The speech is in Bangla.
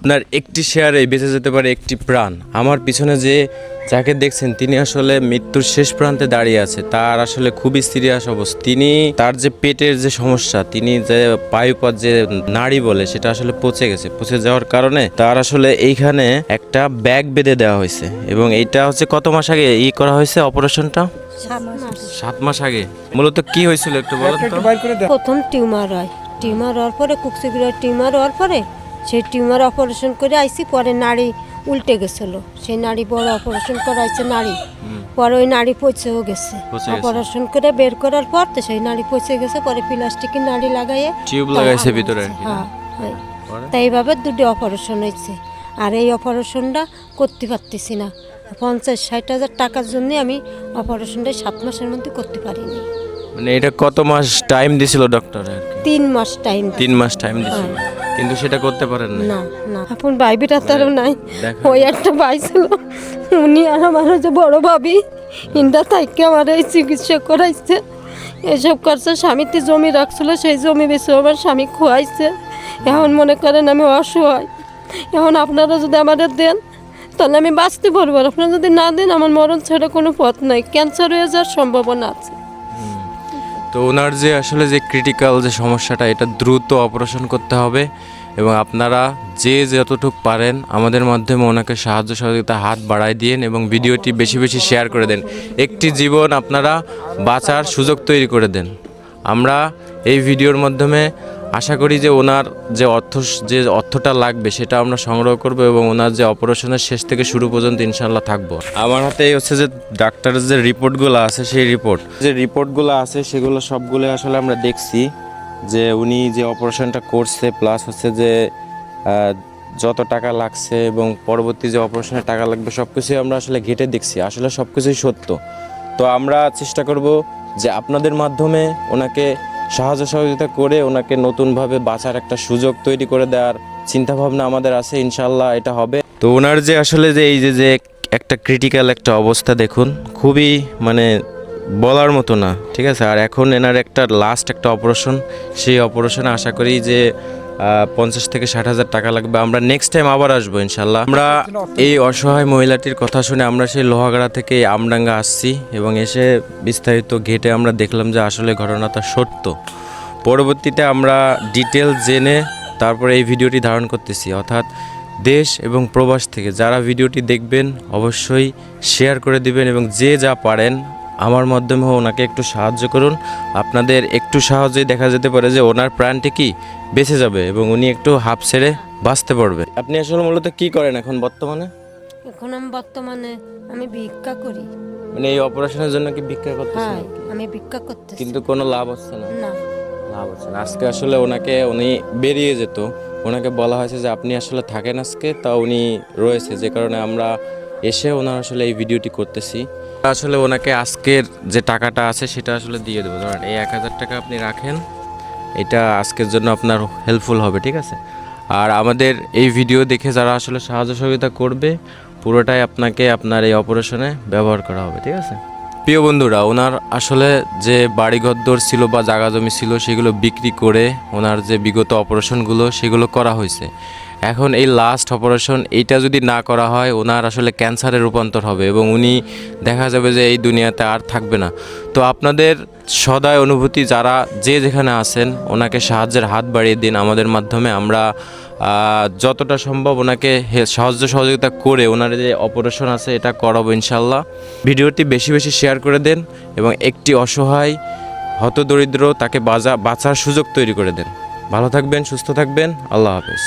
আপনার একটি শেয়ারে বেঁচে যেতে পারে একটি প্রাণ। আমার পিছনে যে যাকে দেখছেন তিনি আসলে মৃত্যুর শেষ প্রান্তে দাঁড়িয়ে আছে। তার আসলে খুবই সিরিয়াস অবস্থা। তিনি তার যে পেটের যে সমস্যা, তিনি যে বায়ুপথ যে নাড়ি বলে সেটা আসলে পচে গেছে। পচে যাওয়ার কারণে তার আসলে এইখানে একটা ব্যাগ বেঁধে দেওয়া হয়েছে এবং এইটা হচ্ছে কত মাস আগে করা হয়েছে অপারেশনটা? 7 মাস আগে। মূলত কি হয়েছিল একটু বলেন তো? প্রথম টিউমার হয়, টিউমার হওয়ার পরে কুকসিগুড়ার টিউমার হওয়ার পরে সেই টিউমার অপারেশন করে আইসি, পরে নাড়ি উল্টে গেছিলো, সেই নাড়ি বড় অপারেশন করাইছে নাড়ি, পরে ওই নাড়ি পচেও গেছে। অপারেশন করে বের করার পর তো সেই নাড়ি পচে গেছে, পরে প্লাস্টিকের নাড়ি লাগাইয়ে টিউব লাগাইছে ভিতরে। হ্যাঁ, তাই এইভাবে দুটি অপারেশন হয়েছে। আর এই অপারেশনটা করতে পারতেছি না, 50-60 হাজার টাকার জন্য আমি অপারেশনটা 7 মাসের মধ্যে করতে পারিনি। মানে এটা কত মাস টাইম দিছিল ডক্টর? 3 মাস টাইম। 3 মাস টাইম দিছিল, কিন্তু সেটা করতে পারেন না। না, আপন ভাইবিটা তারও নাই। ওই একটা ভাই ছিল, উনি আর আমার যে বড় ভাবি, ইন্দা থাইকে আমার এই চিকিৎসা করাইছে, এসব করছে। স্বামীতে জমি রাখছিল, সেই জমি বেশি আমার স্বামী খোয়াইছে। এখন মনে করেন আমি অসহায়। এখন আপনারা যদি আমাদের দেন তাহলে আমি বাঁচতে পারবো, আর আপনারা যদি না দেন আমার মরণ ছাড়া কোনো পথ নাই, ক্যান্সার হয়ে যাওয়ার সম্ভাবনা আছে। তো ওনার যে আসলে যে ক্রিটিক্যাল যে সমস্যাটা, এটা দ্রুত অপারেশন করতে হবে এবং আপনারা যে যতটুকু পারেন আমাদের মাধ্যমে ওনাকে সাহায্য সহযোগিতা হাত বাড়ায় দিন এবং ভিডিওটি বেশি বেশি শেয়ার করে দেন। একটি জীবন আপনারা বাঁচার সুযোগ তৈরি করে দেন। আমরা এই ভিডিওর মাধ্যমে আশা করি যে ওনার যে অর্থটা লাগবে সেটা আমরা সংগ্রহ করব এবং ওনার যে অপারেশনের শেষ থেকে শুরু পর্যন্ত ইনশাল্লাহ থাকবো। আমার হাতে হচ্ছে যে ডাক্তারের যে রিপোর্টগুলো আছে, সেই রিপোর্টগুলো আছে সেগুলো সবগুলো আসলে আমরা দেখছি যে উনি যে অপারেশনটা করছে, প্লাস হচ্ছে যে যত টাকা লাগছে এবং পরবর্তী যে অপারেশনের টাকা লাগবে সব কিছুই আমরা আসলে ঘেটে দেখছি। আসলে সব কিছুই সত্য। তো আমরা চেষ্টা করব যে আপনাদের মাধ্যমে ওনাকে সাহায্য সহযোগিতা করে ওনাকে নতুনভাবে বাঁচার একটা সুযোগ তৈরি করে দেওয়ার চিন্তাভাবনা আমাদের আছে। ইনশাল্লাহ এটা হবে। তো ওনার যে আসলে যে এই যে একটা ক্রিটিক্যাল একটা অবস্থা দেখুন, খুবই মানে বলার মতো না, ঠিক আছে। আর এখন এনার একটা লাস্ট একটা অপারেশন, সেই অপারেশনে আশা করি যে 50 থেকে 60 হাজার টাকা লাগবে। আমরা নেক্সট টাইম আবার আসবো ইনশাল্লাহ। আমরা এই অসহায় মহিলাটির কথা শুনে আমরা সেই লোহাগাড়া থেকে আমডাঙ্গা আসছি এবং এসে বিস্তারিত ঘেটে আমরা দেখলাম যে আসলে ঘটনাটা সত্য। পরবর্তীতে আমরা ডিটেল জেনে তারপরে এই ভিডিওটি ধারণ করতেছি। অর্থাৎ দেশ এবং প্রবাস থেকে যারা ভিডিওটি দেখবেন অবশ্যই শেয়ার করে দিবেন এবং যে যা পারেন আমার মাধ্যমে ওনাকে একটু সাহায্য করুন। আপনাদের একটু সাহায্যে দেখা যেতে পারে যে ওনার প্রাণটি কি বেঁচে যাবে এবং উনি একটু হাঁপ ছেড়ে বাঁচতে পারবে। আপনি আসলে মূলত কি করেন এখন বর্তমানে? এখন আমি বর্তমানে ভিক্ষা করি। মানে এই অপারেশনের জন্য কি ভিক্ষা করতেছেন? হ্যাঁ, আমি ভিক্ষা করতেছি, কিন্তু কোনো লাভ হচ্ছে না। না, লাভ হচ্ছে না। আজকে আসলে উনি বেরিয়ে যেত, ওনাকে বলা হয়েছে যে আপনি আসলে থাকেন আজকে, তা উনি রয়েছে, যে কারণে আমরা এসে ওনার আসলে এই ভিডিওটি করতেছি। আসলে ওনাকে আজকের যে টাকাটা আছে সেটা আসলে দিয়ে দেবো। ধরেন এই 1000 টাকা আপনি রাখেন, এটা আজকের জন্য আপনার হেল্পফুল হবে, ঠিক আছে। আর আমাদের এই ভিডিও দেখে যারা আসলে সাহায্য সহযোগিতা করবে পুরোটাই আপনাকে আপনার এই অপারেশনে ব্যবহার করা হবে, ঠিক আছে। প্রিয় বন্ধুরা, ওনার আসলে যে বাড়িঘর ছিল বা জায়গা জমি ছিল সেগুলো বিক্রি করে ওনার যে বিগত অপারেশনগুলো সেগুলো করা হয়েছে। এখন এই লাস্ট অপারেশন এইটা যদি না করা হয় ওনার আসলে ক্যান্সারে রূপান্তর হবে এবং উনি দেখা যাবে যে এই দুনিয়াতে আর থাকবে না। তো আপনাদের সদয় অনুভূতি যারা যে যেখানে আছেন ওনাকে সাহায্যের হাত বাড়িয়ে দিন আমাদের মাধ্যমে। আমরা যতটা সম্ভব ওনাকে সাহায্য সহযোগিতা করে ওনার যে অপারেশন আছে এটা করাবো ইনশাল্লাহ। ভিডিওটি বেশি বেশি শেয়ার করে দেন এবং একটি অসহায় হতদরিদ্র তাকে বাঁচার সুযোগ তৈরি করে দেন। ভালো থাকবেন, সুস্থ থাকবেন, আল্লাহ হাফেজ।